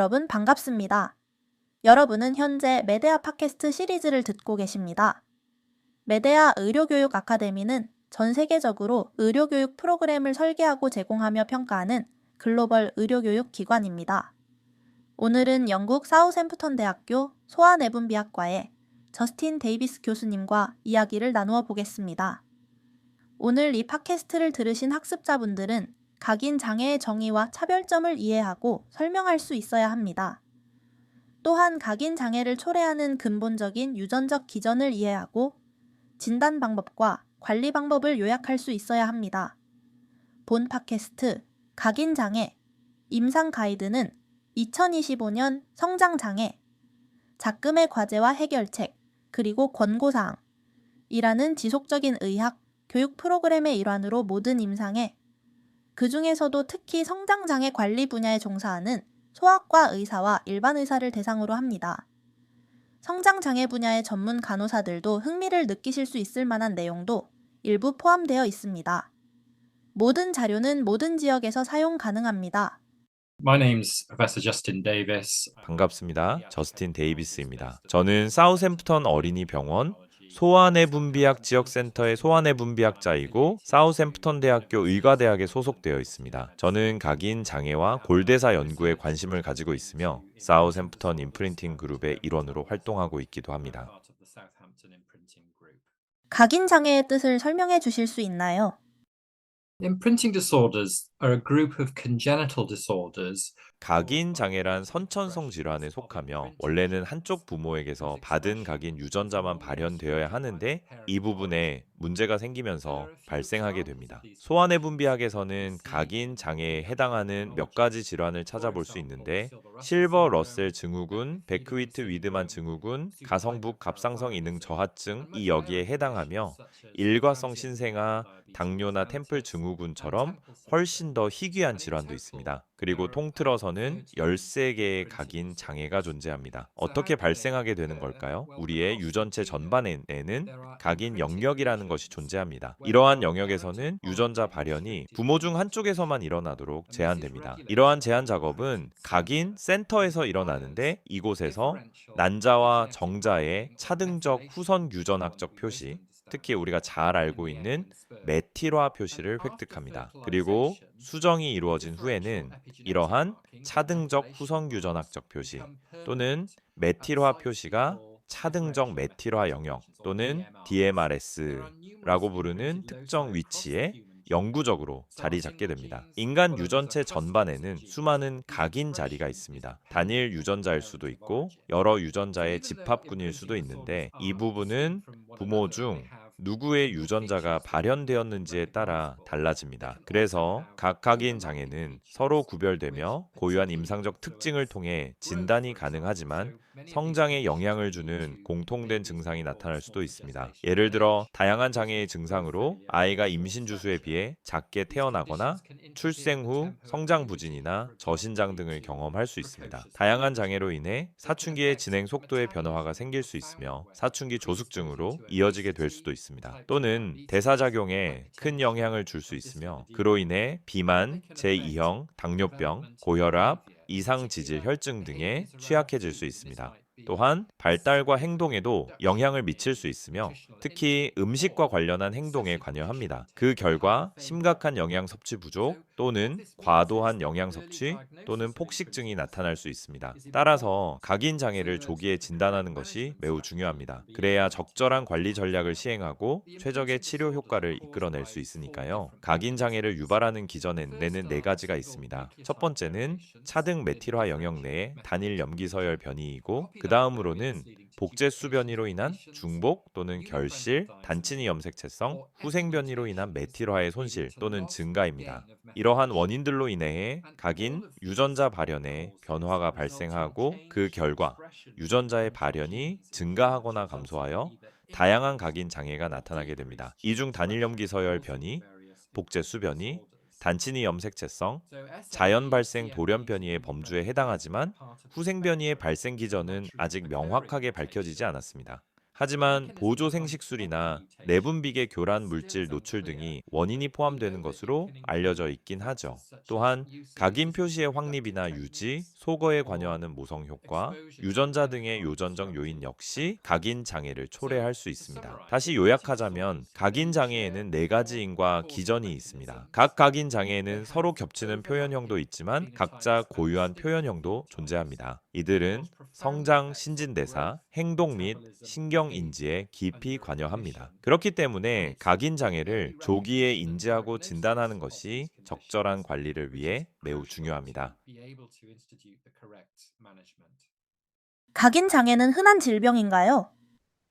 여러분 반갑습니다. 여러분은 현재 메데아 팟캐스트 시리즈를 듣고 계십니다. 메데아 의료교육 아카데미는 전 세계적으로 의료교육 프로그램을 설계하고 제공하며 평가하는 글로벌 의료교육 기관입니다. 오늘은 영국 사우샘프턴 대학교 소아내분비학과의 저스틴 데이비스 교수님과 이야기를 나누어 보겠습니다. 오늘 이 팟캐스트를 들으신 학습자분들은 각인 장애의 정의와 차별점을 이해하고 설명할 수 있어야 합니다. 또한 각인 장애를 초래하는 근본적인 유전적 기전을 이해하고 진단 방법과 관리 방법을 요약할 수 있어야 합니다. 본 팟캐스트 각인 장애 임상 가이드는 2025년 성장 장애, 작금의 과제와 해결책, 그리고 권고사항이라는 지속적인 의학, 교육 프로그램의 일환으로 모든 임상에 그 중에서도 특히 성장장애 관리 분야에 종사하는 소아과 의사와 일반 의사를 대상으로 합니다. 성장장애 분야의 전문 간호사들도 흥미를 느끼실 수 있을 만한 내용도 일부 포함되어 있습니다. 모든 자료는 모든 지역에서 사용 가능합니다. My name's Professor Justin Davis. 반갑습니다. 저스틴 데이비스입니다. 저는 사우샘프턴 어린이병원 소아내분비학 지역센터의 소아내분비학자이고 사우샘프턴 대학교 의과대학에 소속되어 있습니다. 저는 각인 장애와 골대사 연구에 관심을 가지고 있으며 사우샘프턴 임프린팅 그룹의 일원으로 활동하고 있기도 합니다. 각인 장애의 뜻을 설명해 주실 수 있나요? Imprinting disorders are a group of congenital disorders. 각인 장애란 선천성 질환에 속하며 원래는 한쪽 부모에게서 받은 각인 유전자만 발현되어야 하는데 이 부분에 문제가 생기면서 발생하게 됩니다. 소아내분비학에서는 각인 장애에 해당하는 몇 가지 질환을 찾아볼 수 있는데 실버 러셀 증후군, 베크위트 위드만 증후군, 가성북 갑상선 이능 저하증이 여기에 해당하며 일과성 신생아, 당뇨나 템플 증후군처럼 훨씬 더 희귀한 질환도 있습니다. 그리고 통틀어서는 13개의 각인 장애가 존재합니다. 어떻게 발생하게 되는 걸까요? 우리의 유전체 전반에는 각인 영역이라는 것이 존재합니다. 이러한 영역에서는 유전자 발현이 부모 중 한쪽에서만 일어나도록 제한됩니다. 이러한 제한 작업은 각인 센터에서 일어나는데 이곳에서 난자와 정자의 차등적 후선 유전학적 표시, 특히 우리가 잘 알고 있는 메틸화 표시를 획득합니다. 그리고 수정이 이루어진 후에는 이러한 차등적 후성 유전학적 표시 또는 메틸화 표시가 차등적 메틸화 영역 또는 DMRS라고 부르는 특정 위치에 영구적으로 자리 잡게 됩니다. 인간 유전체 전반에는 수많은 각인 자리가 있습니다. 단일 유전자일 수도 있고 여러 유전자의 집합군일 수도 있는데 이 부분은 부모 중 누구의 유전자가 발현되었는지에 따라 달라집니다. 그래서 각 각인 장애는 서로 구별되며 고유한 임상적 특징을 통해 진단이 가능하지만 성장에 영향을 주는 공통된 증상이 나타날 수도 있습니다. 예를 들어 다양한 장애의 증상으로 아이가 임신 주수에 비해 작게 태어나거나 출생 후 성장 부진이나 저신장 등을 경험할 수 있습니다. 다양한 장애로 인해 사춘기의 진행 속도의 변화가 생길 수 있으며 사춘기 조숙증으로 이어지게 될 수도 있습니다. 또는 대사작용에 큰 영향을 줄 수 있으며 그로 인해 비만, 제2형, 당뇨병, 고혈압, 이상지질 혈증 등에 취약해질 수 있습니다. 또한 발달과 행동에도 영향을 미칠 수 있으며 특히 음식과 관련한 행동에 관여합니다. 그 결과 심각한 영양 섭취 부족 또는 과도한 영양 섭취 또는 폭식증이 나타날 수 있습니다. 따라서 각인 장애를 조기에 진단하는 것이 매우 중요합니다. 그래야 적절한 관리 전략을 시행하고 최적의 치료 효과를 이끌어낼 수 있으니까요. 각인 장애를 유발하는 기전에는 4가지가 있습니다. 첫 번째는 차등 메틸화 영역 내의 단일 염기 서열 변이이고 그 다음으로는 복제수 변이로 인한 중복 또는 결실, 단친이 염색체성, 후생 변이로 인한 메틸화의 손실 또는 증가입니다. 이러한 원인들로 인해 각인 유전자 발현에 변화가 발생하고 그 결과 유전자의 발현이 증가하거나 감소하여 다양한 각인 장애가 나타나게 됩니다. 이중 단일 염기 서열 변이, 복제수 변이, 단친이 염색체성, 자연 발생 돌연 변이의 범주에 해당하지만 후생 변이의 발생 기전은 아직 명확하게 밝혀지지 않았습니다. 하지만 보조 생식술이나 내분비계 교란 물질 노출 등이 원인이 포함되는 것으로 알려져 있긴 하죠. 또한 각인 표시의 확립이나 유지, 소거에 관여하는 모성 효과, 유전자 등의 유전적 요인 역시 각인 장애를 초래할 수 있습니다. 다시 요약하자면 각인 장애에는 4가지인과 기전이 있습니다. 각 각인 장애에는 서로 겹치는 표현형도 있지만 각자 고유한 표현형도 존재합니다. 이들은 성장, 신진대사, 행동 및 신경 인지에 깊이 관여합니다. 그렇기 때문에 각인 장애를 조기에 인지하고 진단하는 것이 적절한 관리를 위해 매우 중요합니다. 각인 장애는 흔한 질병인가요?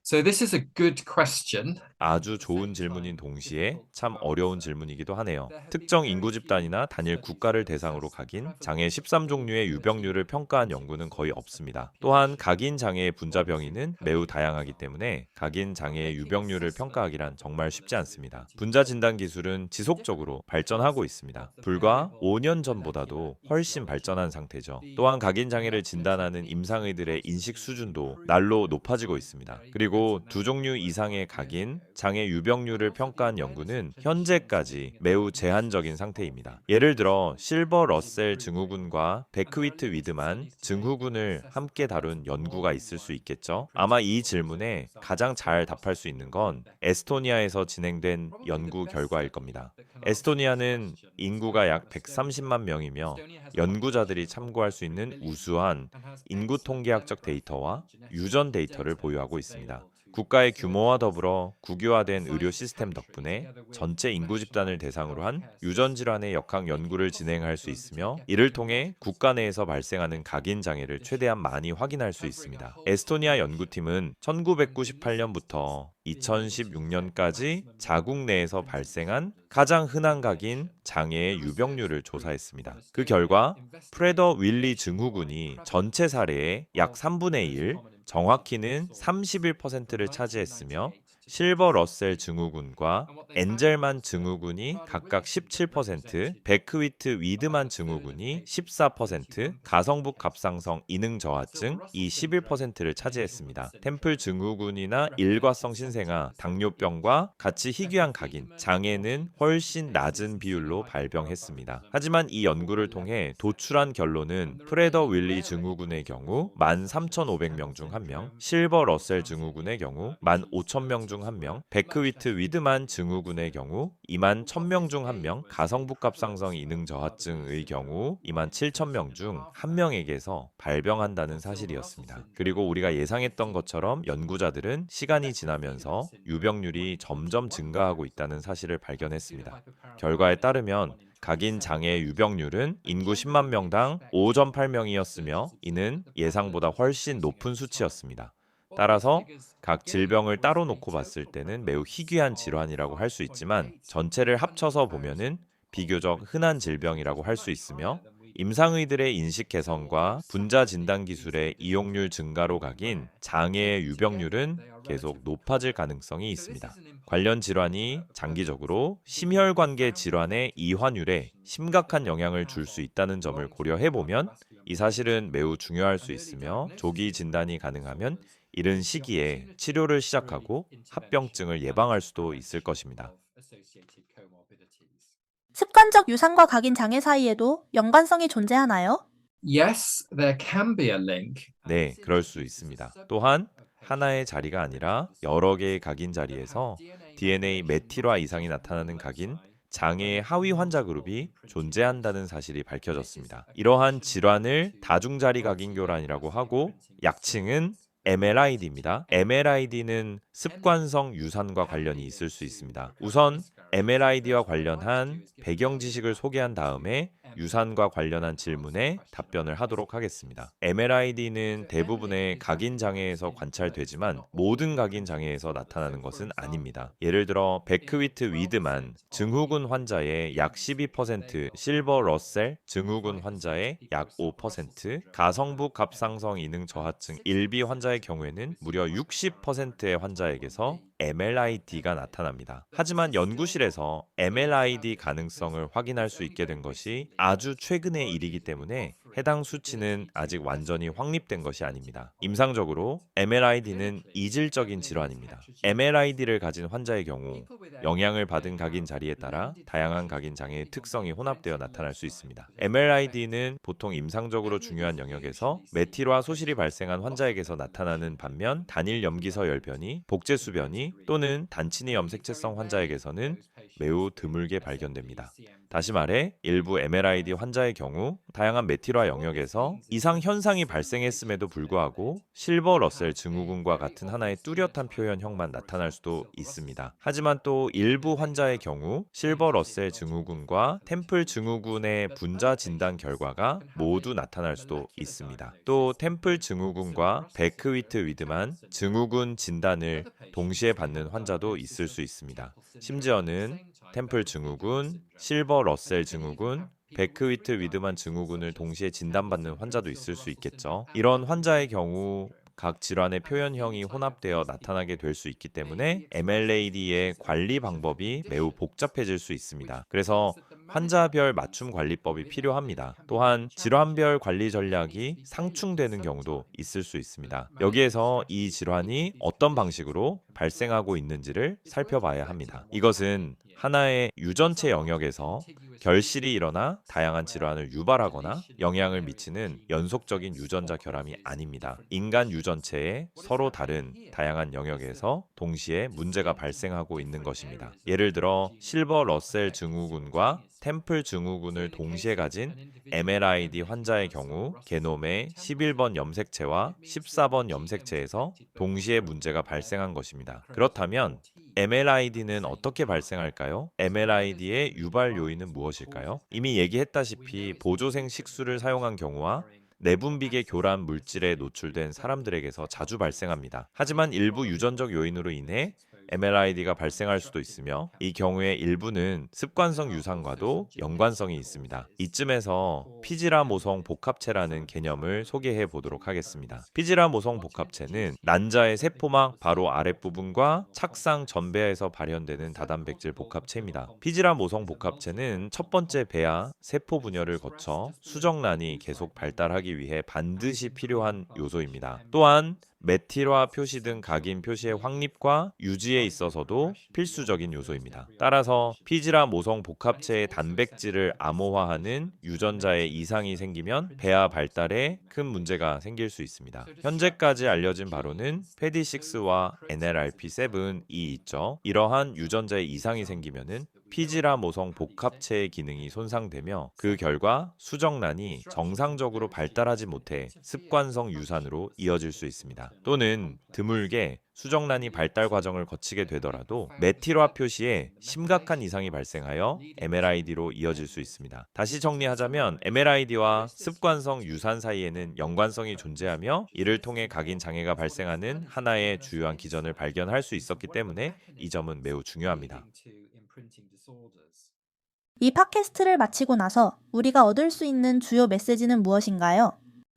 So this is a good question. 아주 좋은 질문인 동시에 참 어려운 질문이기도 하네요. 특정 인구 집단이나 단일 국가를 대상으로 각인, 장애 13종류의 유병률을 평가한 연구는 거의 없습니다. 또한 각인 장애의 분자 병이는 매우 다양하기 때문에 각인 장애의 유병률을 평가하기란 정말 쉽지 않습니다. 분자 진단 기술은 지속적으로 발전하고 있습니다. 불과 5년 전보다도 훨씬 발전한 상태죠. 또한 각인 장애를 진단하는 임상의들의 인식 수준도 날로 높아지고 있습니다. 그리고 2종류 이상의 각인, 장애 유병률을 평가한 연구는 현재까지 매우 제한적인 상태입니다. 예를 들어 실버 러셀 증후군과 베크위트 위드만 증후군을 함께 다룬 연구가 있을 수 있겠죠. 아마 이 질문에 가장 잘 답할 수 있는 건 에스토니아에서 진행된 연구 결과일 겁니다. 에스토니아는 인구가 약 130만 명이며 연구자들이 참고할 수 있는 우수한 인구 통계학적 데이터와 유전 데이터를 보유하고 있습니다. 국가의 규모와 더불어 국유화된 의료 시스템 덕분에 전체 인구 집단을 대상으로 한 유전 질환의 역학 연구를 진행할 수 있으며 이를 통해 국가 내에서 발생하는 각인 장애를 최대한 많이 확인할 수 있습니다. 에스토니아 연구팀은 1998년부터 2016년까지 자국 내에서 발생한 가장 흔한 각인 장애의 유병률을 조사했습니다. 그 결과 프레더 윌리 증후군이 전체 사례의 약 3분의 1, 정확히는 31%를 차지했으며 실버 러셀 증후군과 엔젤만 증후군이 각각 17%, 베크위트 위드만 증후군이 14%, 가성북 갑상선 이능 저하증 이 11%를 차지했습니다. 템플 증후군이나 일과성 신생아, 당뇨병과 같이 희귀한 각인, 장애는 훨씬 낮은 비율로 발병했습니다. 하지만 이 연구를 통해 도출한 결론은 프레더 윌리 증후군의 경우 13,500명 중 1명, 실버 러셀 증후군의 경우 15,000명 중 1명, 베크위트 위드만 증후군의 경우 2만 1,000명 중 1명, 가성북갑상선 이능 저하증의 경우 2만 7,000명 중 1명에게서 발병한다는 사실이었습니다. 그리고 우리가 예상했던 것처럼 연구자들은 시간이 지나면서 유병률이 점점 증가하고 있다는 사실을 발견했습니다. 결과에 따르면 각인 장애 유병률은 인구 10만 명당 5.8명이었으며 이는 예상보다 훨씬 높은 수치였습니다. 따라서 각 질병을 따로 놓고 봤을 때는 매우 희귀한 질환이라고 할 수 있지만 전체를 합쳐서 보면은 비교적 흔한 질병이라고 할 수 있으며 임상의들의 인식 개선과 분자 진단 기술의 이용률 증가로 각인 장애의 유병률은 계속 높아질 가능성이 있습니다. 관련 질환이 장기적으로 심혈관계 질환의 이환율에 심각한 영향을 줄 수 있다는 점을 고려해보면 이 사실은 매우 중요할 수 있으며 조기 진단이 가능하면 이른 시기에 치료를 시작하고 합병증을 예방할 수도 있을 것입니다. 습관적 유산과 각인 장애 사이에도 연관성이 존재하나요? Yes, there can be a link. 네, 그럴 수 있습니다. 또한 하나의 자리가 아니라 여러 개의 각인 자리에서 DNA 메틸화 이상이 나타나는 각인, 장애의 하위 환자 그룹이 존재한다는 사실이 밝혀졌습니다. 이러한 질환을 다중자리 각인 교란이라고 하고 약칭은 MLID입니다. MLID는 습관성 유산과 관련이 있을 수 있습니다. 우선 MLID와 관련한 배경 지식을 소개한 다음에 유산과 관련한 질문에 답변을 하도록 하겠습니다. MLID는 대부분의 각인 장애에서 관찰되지만 모든 각인 장애에서 나타나는 것은 아닙니다. 예를 들어 베크위트 위드만 증후군 환자의 약 12%, 실버 러셀 증후군 환자의 약 5%, 가성북 갑상선 이능 저하증 1B 환자의 경우에는 무려 60%의 환자에게서 MLID가 나타납니다. 하지만 연구실에서 MLID 가능성을 확인할 수 있게 된 것이 아주 최근의 일이기 때문에 해당 수치는 아직 완전히 확립된 것이 아닙니다. 임상적으로 MLID는 이질적인 질환입니다. MLID를 가진 환자의 경우 영향을 받은 각인 자리에 따라 다양한 각인 장애의 특성이 혼합되어 나타날 수 있습니다. MLID는 보통 임상적으로 중요한 영역에서 메티로아 소실이 발생한 환자에게서 나타나는 반면 단일 염기서 열변이, 복제수변이 또는 단친이 염색체성 환자에게서는 매우 드물게 발견됩니다. 다시 말해 일부 MLID 환자의 경우 다양한 메티로아 영역에서 이상 현상이 발생했음에도 불구하고 실버 러셀 증후군과 같은 하나의 뚜렷한 표현형만 나타날 수도 있습니다. 하지만 또 일부 환자의 경우 실버 러셀 증후군과 템플 증후군의 분자 진단 결과가 모두 나타날 수도 있습니다. 또 템플 증후군과 베크위트 위드만 증후군 진단을 동시에 받는 환자도 있을 수 있습니다. 심지어는 템플 증후군, 실버 러셀 증후군, 베크위트 위드만 증후군을 동시에 진단받는 환자도 있을 수 있겠죠. 이런 환자의 경우 각 질환의 표현형이 혼합되어 나타나게 될 수 있기 때문에 MLAD의 관리 방법이 매우 복잡해질 수 있습니다. 그래서 환자별 맞춤 관리법이 필요합니다. 또한 질환별 관리 전략이 상충되는 경우도 있을 수 있습니다. 여기에서 이 질환이 어떤 방식으로 발생하고 있는지를 살펴봐야 합니다. 이것은 하나의 유전체 영역에서 결실이 일어나 다양한 질환을 유발하거나 영향을 미치는 연속적인 유전자 결함이 아닙니다. 인간 유전체에 서로 다른 다양한 영역에서 동시에 문제가 발생하고 있는 것입니다. 예를 들어 실버 러셀 증후군과 템플 증후군을 동시에 가진 MLID 환자의 경우 게놈의 11번 염색체와 14번 염색체에서 동시에 문제가 발생한 것입니다. 그렇다면 MLID는 어떻게 발생할까요? MLID의 유발 요인은 무엇일까요? 이미 얘기했다시피 보조생 식수를 사용한 경우와 내분비계 교란 물질에 노출된 사람들에게서 자주 발생합니다. 하지만 일부 유전적 요인으로 인해 MLID가 발생할 수도 있으며 이 경우에 일부는 습관성 유산과도 연관성이 있습니다. 이쯤에서 피지라모성 복합체라는 개념을 소개해 보도록 하겠습니다. 피지라모성 복합체는 난자의 세포막 바로 아랫부분과 착상 전배아에서 발현되는 다단백질 복합체입니다. 피지라모성 복합체는 첫 번째 배아 세포 분열을 거쳐 수정란이 계속 발달하기 위해 반드시 필요한 요소입니다. 또한 메티로아 표시 등 각인 표시의 확립과 유지에 있어서도 필수적인 요소입니다. 따라서 피지라 모성 복합체의 단백질을 암호화하는 유전자에 이상이 생기면 배아 발달에 큰 문제가 생길 수 있습니다. 현재까지 알려진 바로는 PEDI6와 NLRP7이 있죠. 이러한 유전자에 이상이 생기면은 피지라 모성 복합체의 기능이 손상되며 그 결과 수정란이 정상적으로 발달하지 못해 습관성 유산으로 이어질 수 있습니다. 또는 드물게 수정란이 발달 과정을 거치게 되더라도 메티로아 표시에 심각한 이상이 발생하여 MLID로 이어질 수 있습니다. 다시 정리하자면 MLID와 습관성 유산 사이에는 연관성이 존재하며 이를 통해 각인 장애가 발생하는 하나의 주요한 기전을 발견할 수 있었기 때문에 이 점은 매우 중요합니다. 이 팟캐스트를 마치고 나서 우리가 얻을 수 있는 주요 메시지는 무엇인가요?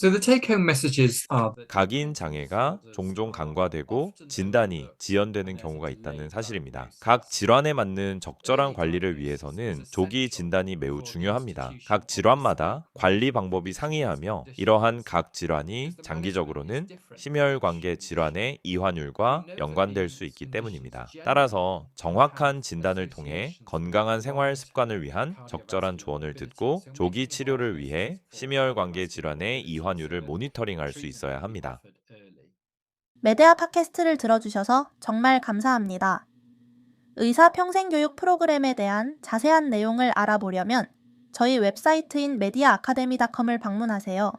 So the take-home messages are that 각인 장애가 종종 간과되고 진단이 지연되는 경우가 있다는 사실입니다. 각 질환에 맞는 적절한 관리를 위해서는 조기 진단이 매우 중요합니다. 각 질환마다 관리 방법이 상이하며 이러한 각 질환이 장기적으로는 심혈관계 질환의 이환율과 연관될 수 있기 때문입니다. 따라서 정확한 진단을 통해 건강한 생활 습관을 위한 적절한 조언을 듣고 조기 치료를 위해 심혈관계 질환의 이환율을 모니터링할 수 있어야 합니다. 메데아 팟캐스트를 들어주셔서 정말 감사합니다. 의사 평생교육 프로그램에 대한 자세한 내용을 알아보려면 저희 웹사이트인 mediaacademy.com을 방문하세요.